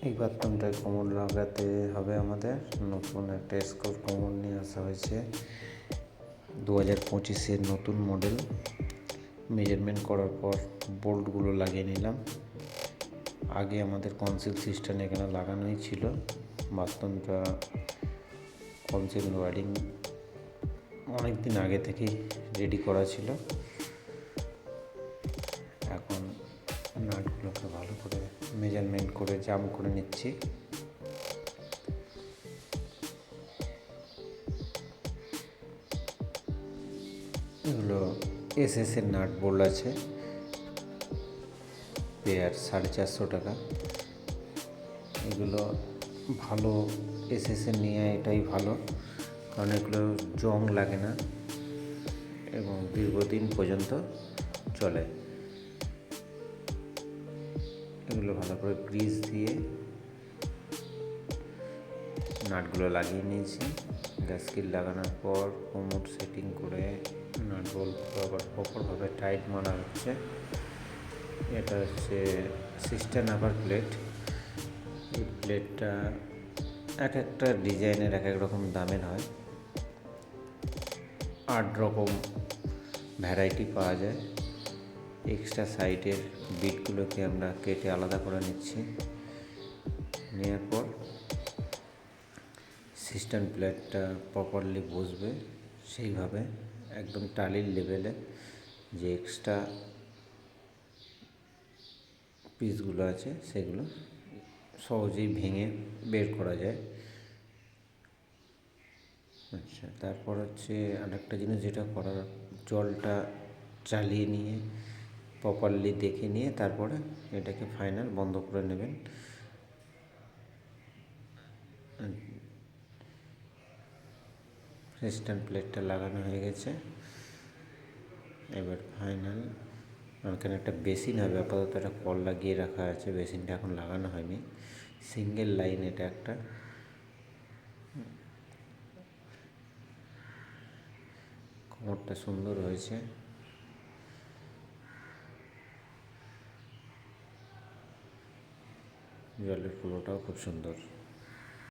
এই বাথরুমটায় কোমর লাগাতে হবে আমাদের। নতুন একটা স্কোর কোমর নিয়ে আসা হয়েছে, 2025-এর নতুন মডেল। মেজারমেন্ট করার পর বোল্টগুলো লাগিয়ে নিলাম। আগে আমাদের কনসিল সিস্টেম এখানে লাগানোই ছিল। বাথরুমটা কনসিল ওয়ারিং অনেক দিন আগে থেকেই রেডি করা ছিল। এখন নাটগুলোকে ভালো করে মেজারমেন্ট করে জাম করে নিচ্ছি। এগুলো এসএসের নাট বোল্ট আছে, পেয়ার 450 টাকা। এগুলো ভালো, এসএসের নিয়ে এটাই ভালো, কারণ এগুলো জং লাগে না এবং দীর্ঘদিন পর্যন্ত চলে। এগুলো ভালো করে গ্রিজ দিয়ে নাটগুলো লাগিয়ে নিয়েছি। গ্যাসকিট লাগানোর পর কোমর সেটিং করে নাট বোল্টগুলো আবার প্রপারভাবে টাইট মারা হচ্ছে। এটা হচ্ছে সিস্টেম আবার প্লেট। এই প্লেটটা এক একটা ডিজাইনের এক এক রকম দামের হয়, 8 রকম ভ্যারাইটি পাওয়া যায়। এক্সট্রা সাইডের বিটগুলোকে আমরা কেটে আলাদা করে নিচ্ছি। নেওয়ার পর সিস্টেম প্লেটটা প্রপারলি বসবে সেইভাবে, একদম টালির লেভেলে, যে এক্সট্রা পিসগুলো আছে সেগুলো সহজেই ভেঙে বের করা যায়। আচ্ছা, তারপর হচ্ছে আরেকটা জিনিস যেটা করার, জলটা চালিয়ে নিয়ে প্রপারলি দেখে নিয়ে তারপরে এটাকে ফাইনাল বন্ধ করে নেবেন। সিস্টেম প্লেটটা লাগানো হয়ে গেছে। এবার ফাইনাল এখানে একটা বেসিন হবে, আপাতত একটা কল লাগিয়ে রাখা আছে, বেসিনটা এখন লাগানো হয়নি। সিঙ্গেল লাইন এটা একটা। কোমরটা সুন্দর হয়েছে। জলের ফ্লোটাও খুব সুন্দর।